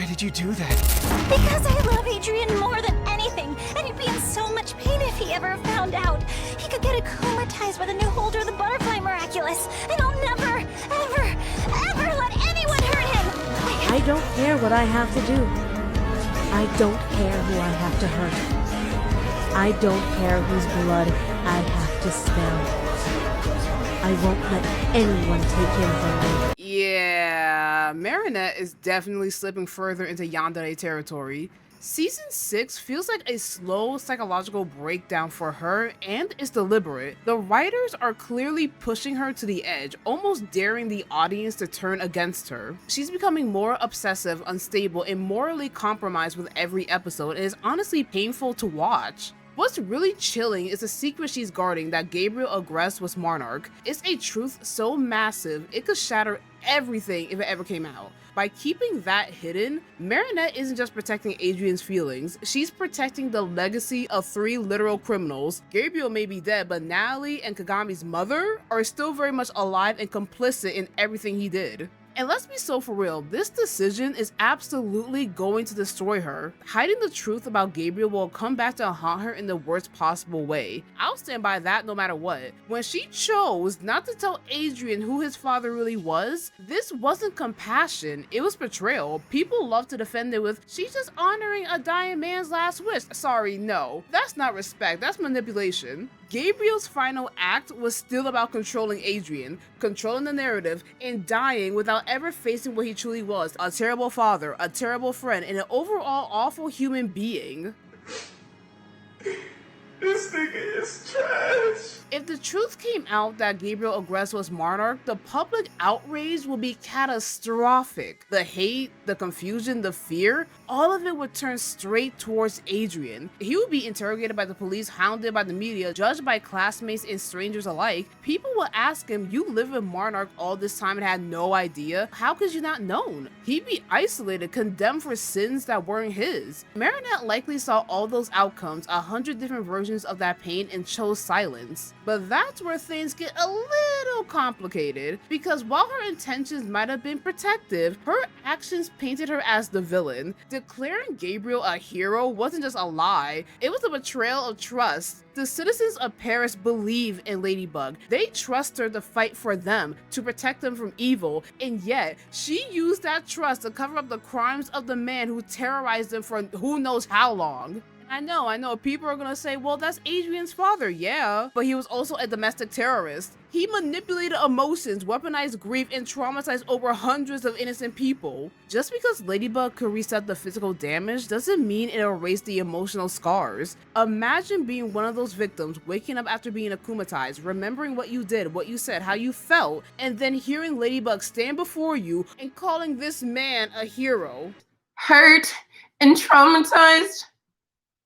Why did you do that? Because I love Adrien more than anything, and he'd be in so much pain if he ever found out. He could get akumatized by the new holder of the butterfly miraculous, and I'll never, ever, ever let anyone hurt him! I don't care what I have to do. I don't care who I have to hurt. I don't care whose blood I have to spill. I won't let anyone take him from me. Yeah, Marinette is definitely slipping further into yandere territory. Season 6 feels like a slow psychological breakdown for her, and is deliberate. The writers are clearly pushing her to the edge, almost daring the audience to turn against her. She's becoming more obsessive, unstable, and morally compromised with every episode, and is honestly painful to watch. What's really chilling is the secret she's guarding, that Gabriel Agreste was Monarch. It's a truth so massive, it could shatter everything if it ever came out. By keeping that hidden, Marinette isn't just protecting Adrien's feelings, she's protecting the legacy of 3 literal criminals. Gabriel may be dead, but Natalie and Kagami's mother are still very much alive and complicit in everything he did. And let's be so for real, this decision is absolutely going to destroy her. Hiding the truth about Gabriel will come back to haunt her in the worst possible way. I'll stand by that no matter what. When she chose not to tell Adrien who his father really was, this wasn't compassion, it was betrayal. People love to defend it with, she's just honoring a dying man's last wish. Sorry, no. That's not respect, that's manipulation. Gabriel's final act was still about controlling Adrien, controlling the narrative, and dying without ever facing what he truly was: a terrible father, a terrible friend, and an overall awful human being. This nigga is trash. If the truth came out that Gabriel Agreste was Monarch, the public outrage would be catastrophic. The hate, the confusion, the fear, all of it would turn straight towards Adrien. He would be interrogated by the police, hounded by the media, judged by classmates and strangers alike. People would ask him, you lived with Monarch all this time and had no idea? How could you not known? He'd be isolated, condemned for sins that weren't his. Marinette likely saw all those outcomes, 100 different versions of that pain, and chose silence. But that's where things get a little complicated, because while her intentions might have been protective, her actions painted her as the villain. Declaring Gabriel a hero wasn't just a lie, it was a betrayal of trust. The citizens of Paris believe in Ladybug. They trust her to fight for them, to protect them from evil, and yet she used that trust to cover up the crimes of the man who terrorized them for who knows how long. I know, people are gonna say, well, that's Adrien's father, yeah, but he was also a domestic terrorist. He manipulated emotions, weaponized grief, and traumatized over hundreds of innocent people. Just because Ladybug could reset the physical damage doesn't mean it erased the emotional scars. Imagine being one of those victims, waking up after being akumatized, remembering what you did, what you said, how you felt, and then hearing Ladybug stand before you and calling this man a hero. Hurt and traumatized.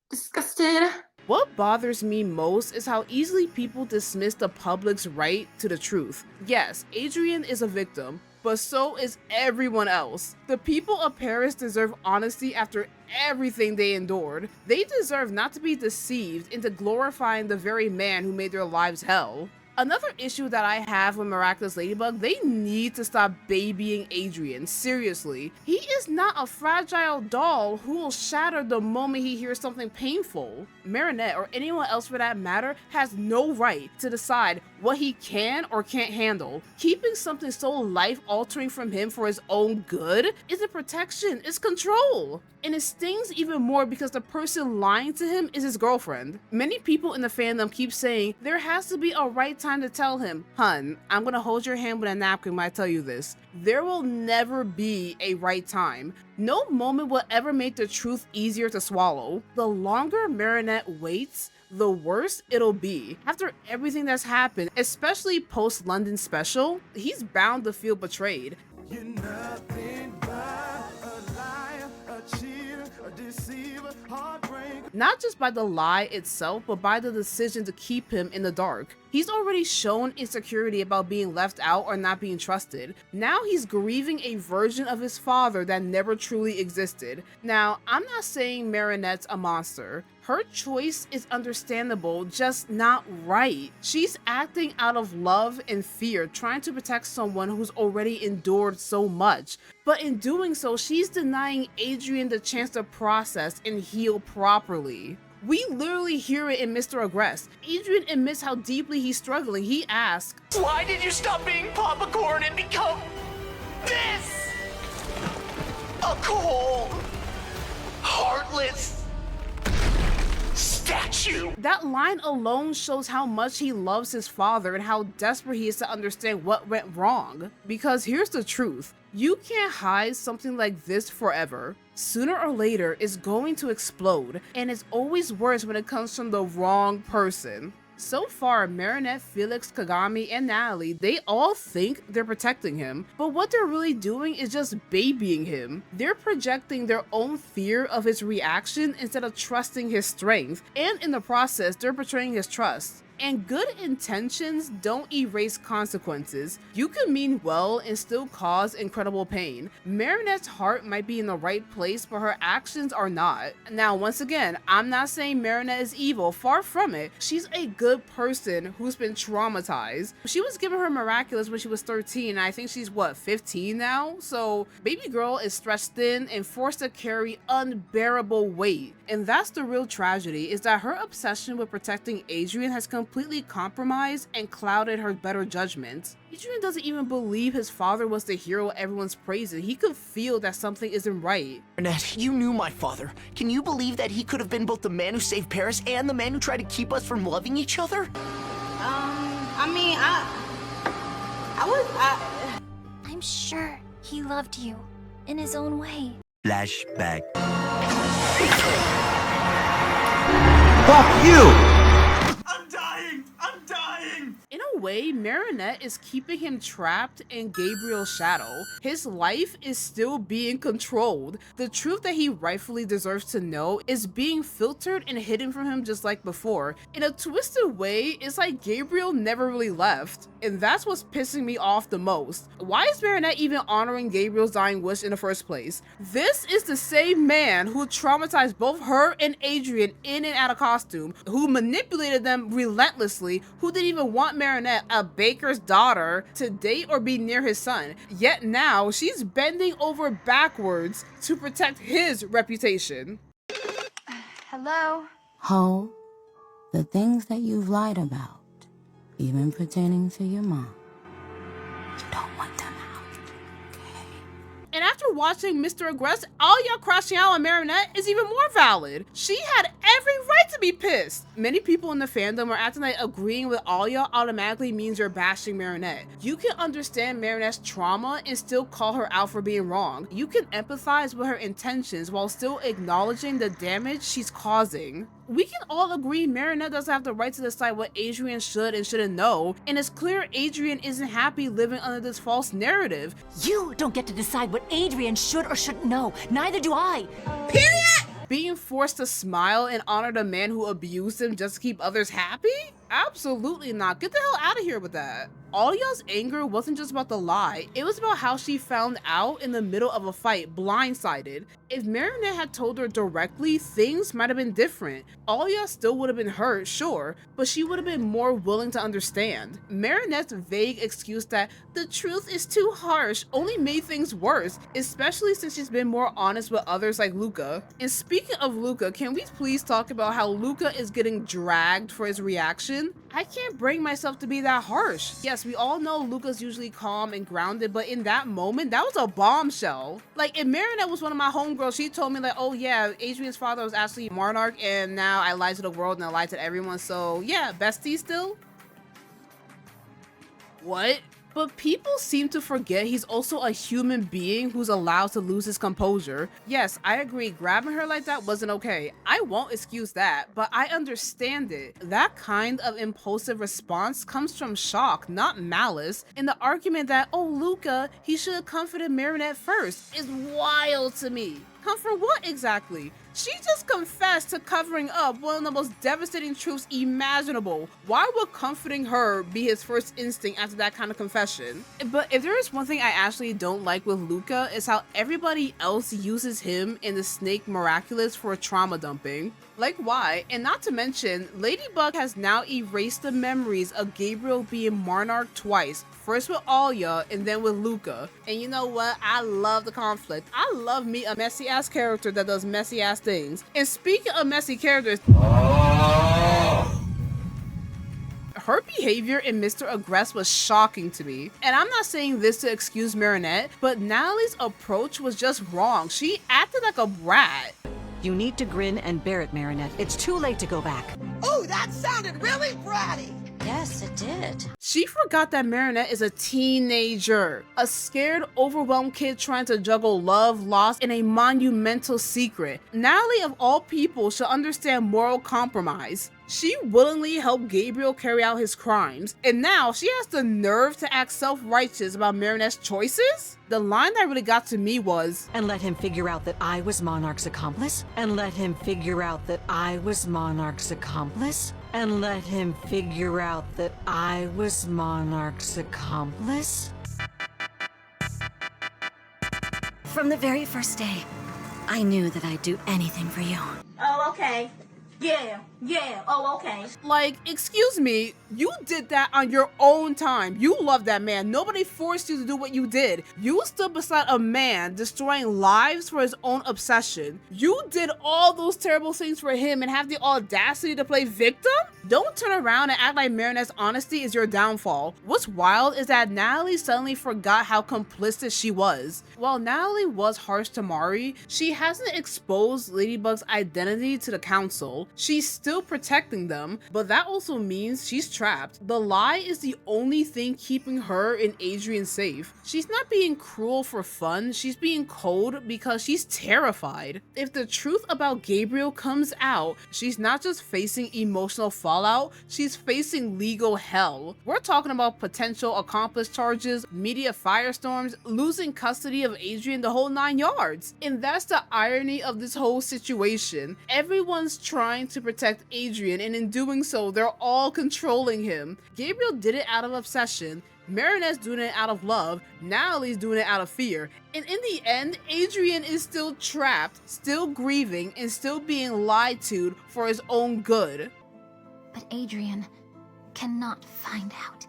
Disgusted. What bothers me most is how easily people dismiss the public's right to the truth. Yes, Adrien is a victim, but so is everyone else. The people of Paris deserve honesty after everything they endured. They deserve not to be deceived into glorifying the very man who made their lives hell. Another issue that I have with Miraculous Ladybug, they need to stop babying Adrien, seriously. He is not a fragile doll who will shatter the moment he hears something painful. Marinette, or anyone else for that matter, has no right to decide what he can or can't handle. Keeping something so life-altering from him for his own good isn't protection, it's control. And it stings even more because the person lying to him is his girlfriend. Many people in the fandom keep saying there has to be a right time to tell him, hun, I'm gonna hold your hand with a napkin when I tell you this. There will never be a right time. No moment will ever make the truth easier to swallow. The longer Marinette waits, the worse it'll be. After everything that's happened, especially post-London special, he's bound to feel betrayed. You're nothing but a liar, a cheater, a deceiver, heartbreaker. Not just by the lie itself, but by the decision to keep him in the dark. He's already shown insecurity about being left out or not being trusted. Now he's grieving a version of his father that never truly existed. Now, I'm not saying Marinette's a monster. Her choice is understandable, just not right. She's acting out of love and fear, trying to protect someone who's already endured so much. But in doing so, she's denying Adrien the chance to process and heal properly. We literally hear it in Mr. Agrest. Adrien admits how deeply he's struggling. He asks, "Why did you stop being popcorn and become this? A cold, heartless statue." That line alone shows how much he loves his father and how desperate he is to understand what went wrong. Because here's the truth. You can't hide something like this forever. Sooner or later, it's going to explode, and it's always worse when it comes from the wrong person. So far, Marinette, Felix, Kagami, and Natalie, they all think they're protecting him, but what they're really doing is just babying him. They're projecting their own fear of his reaction instead of trusting his strength, and in the process, they're betraying his trust. And good intentions don't erase consequences. You can mean well and still cause incredible pain. Marinette's heart might be in the right place, but her actions are not. Now, once again, I'm not saying Marinette is evil, far from it. She's a good person who's been traumatized. She was given her miraculous when she was 13, and I think she's, 15 now? So, baby girl is stretched thin and forced to carry unbearable weight. And that's the real tragedy, is that her obsession with protecting Adrien has completely compromised and clouded her better judgment. Adrien doesn't even believe his father was the hero everyone's praising. He could feel that something isn't right. Marinette, you knew my father. Can you believe that he could have been both the man who saved Paris and the man who tried to keep us from loving each other? I'm sure he loved you in his own way. Flashback. Fuck you! I'm dying! In a way, Marinette is keeping him trapped in Gabriel's shadow. His life is still being controlled. The truth that he rightfully deserves to know is being filtered and hidden from him just like before. In a twisted way, it's like Gabriel never really left. And that's what's pissing me off the most. Why is Marinette even honoring Gabriel's dying wish in the first place? This is the same man who traumatized both her and Adrien in and out of costume, who manipulated them relentlessly, who didn't even want Marinette, a baker's daughter, to date or be near his son. Yet now she's bending over backwards to protect his reputation. Hello? Ho, the things that you've lied about, even pertaining to your mom, you don't want them out, okay? And after watching Mr. Agrest, Alya crashing out on Marinette is even more valid. She had every right to be pissed. Many people in the fandom are acting like agreeing with Alya automatically means you're bashing Marinette. You can understand Marinette's trauma and still call her out for being wrong. You can empathize with her intentions while still acknowledging the damage she's causing. We can all agree Marinette doesn't have the right to decide what Adrien should and shouldn't know, and it's clear Adrien isn't happy living under this false narrative. You don't get to decide what Adrien should or shouldn't know. Neither do I. Being forced to smile and honor the man who abused him just to keep others happy? Absolutely not. Get the hell out of here with that. Alya's anger wasn't just about the lie, it was about how she found out in the middle of a fight, blindsided. If Marinette had told her directly, things might have been different. Alya still would have been hurt, sure, but she would have been more willing to understand. Marinette's vague excuse that the truth is too harsh only made things worse, especially since she's been more honest with others like Luca. And speaking of Luca, can we please talk about how Luca is getting dragged for his reaction? I can't bring myself to be that harsh. Yes, we all know Luca's usually calm and grounded, but in that moment, that was a bombshell. Like, if Marinette was one of my homegirls, she told me like, oh yeah, Adrien's father was actually Monarch, and now I lied to the world and I lied to everyone, so yeah, bestie still? What? But people seem to forget he's also a human being who's allowed to lose his composure. Yes, I agree, grabbing her like that wasn't okay. I won't excuse that, but I understand it. That kind of impulsive response comes from shock, not malice. And the argument that, oh Luca, he should have comforted Marinette first is wild to me. Comfort what exactly? She just confessed to covering up one of the most devastating truths imaginable. Why would comforting her be his first instinct after that kind of confession? But if there is one thing I actually don't like with Luca, is how everybody else uses him and the snake Miraculous for trauma dumping. Like why? And not to mention, Ladybug has now erased the memories of Gabriel being Monarch twice. First with Alya and then with Luca. And you know what? I love the conflict. I love me a messy ass character that does messy ass things. And speaking of messy characters, her behavior in Mr. Aggress was shocking to me. And I'm not saying this to excuse Marinette, but Natalie's approach was just wrong. She acted like a brat. You need to grin and bear it, Marinette. It's too late to go back. Oh, that sounded really bratty. Yes, it did. She forgot that Marinette is a teenager, a scared, overwhelmed kid trying to juggle love, loss, and a monumental secret. Natalie, of all people, should understand moral compromise. She willingly helped Gabriel carry out his crimes, and now she has the nerve to act self-righteous about Marinette's choices? The line that really got to me was, And let him figure out that I was Monarch's accomplice? And let him figure out that I was Monarch's accomplice? And let him figure out that I was Monarch's accomplice? From the very first day, I knew that I'd do anything for you. Oh, okay. Yeah, oh, okay. like, excuse me, you did that on your own time. You love that man. Nobody forced you to do what you did. You stood beside a man destroying lives for his own obsession. You did all those terrible things for him and have the audacity to play victim? Don't turn around and act like Marinette's honesty is your downfall. What's wild is that Natalie suddenly forgot how complicit she was. While Natalie was harsh to Mari, she hasn't exposed Ladybug's identity to the council. She's still protecting them, but that also means she's trapped. The lie is the only thing keeping her and Adrien safe. She's not being cruel for fun, she's being cold because she's terrified. If the truth about Gabriel comes out, she's not just facing emotional fallout, she's facing legal hell. We're talking about potential accomplice charges, media firestorms, losing custody of Adrien, the whole 9 yards. And that's the irony of this whole situation. Everyone's trying to protect Adrien, and in doing so, they're all controlling him. Gabriel did it out of obsession, Marinette's doing it out of love, Natalie's doing it out of fear, and in the end, Adrien is still trapped, still grieving, and still being lied to for his own good. But Adrien cannot find out.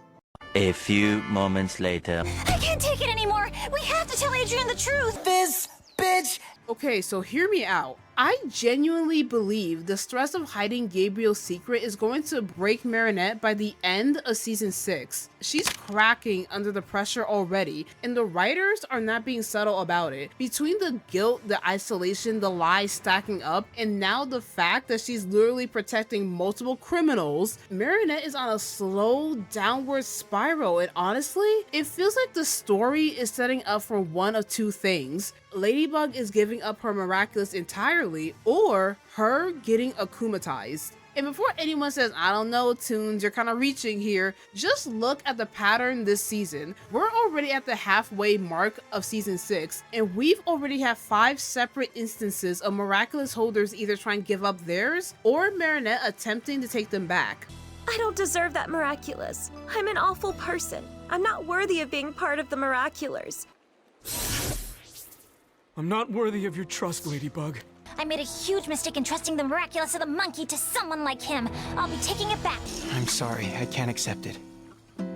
A few moments later. I can't take it anymore! We have to tell Adrien the truth! This bitch! Okay, so hear me out. I genuinely believe the stress of hiding Gabriel's secret is going to break Marinette by the end of season 6. She's cracking under the pressure already, and the writers are not being subtle about it. Between the guilt, the isolation, the lies stacking up, and now the fact that she's literally protecting multiple criminals, Marinette is on a slow downward spiral, and honestly, it feels like the story is setting up for one of two things. Ladybug is giving up her miraculous entirely, or her getting akumatized. And before anyone says, I don't know, Toons, you're kind of reaching here, just look at the pattern this season. We're already at the halfway mark of season 6, and we've already had 5 separate instances of miraculous holders either trying to give up theirs, or Marinette attempting to take them back. I don't deserve that miraculous. I'm an awful person. I'm not worthy of being part of the miraculars. I'm not worthy of your trust, Ladybug. I made a huge mistake in trusting the miraculous of the monkey to someone like him. I'll be taking it back. I'm sorry, I can't accept it.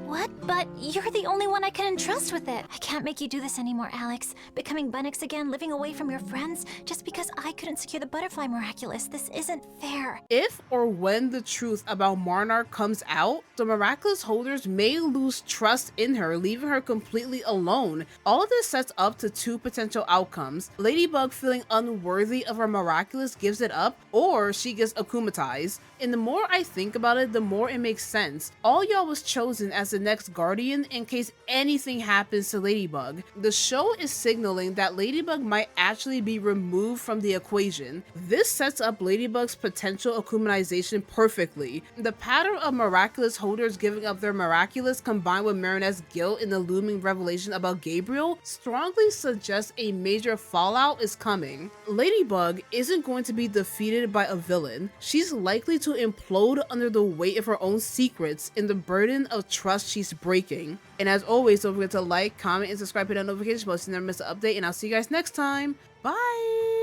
What? But you're the only one I can entrust with it. I can't make you do this anymore, Alex. Becoming Bunnix again, living away from your friends, just because I couldn't secure the butterfly miraculous. This isn't fair. If or when the truth about Monarch comes out, the miraculous holders may lose trust in her, leaving her completely alone. All of this sets up to 2 potential outcomes. Ladybug feeling unworthy of her miraculous gives it up, or she gets akumatized. And the more I think about it, the more it makes sense. Alya was chosen as the next guardian in case anything happens to Ladybug. The show is signaling that Ladybug might actually be removed from the equation. This sets up Ladybug's potential akumatization perfectly. The pattern of miraculous holders giving up their miraculous combined with Marinette's guilt in the looming revelation about Gabriel strongly suggests a major fallout is coming. Ladybug isn't going to be defeated by a villain. She's likely to implode under the weight of her own secrets and the burden of trust she's breaking. And as always, don't forget to like, comment, and subscribe to the notification bell so you never miss an update, and I'll see you guys next time. Bye!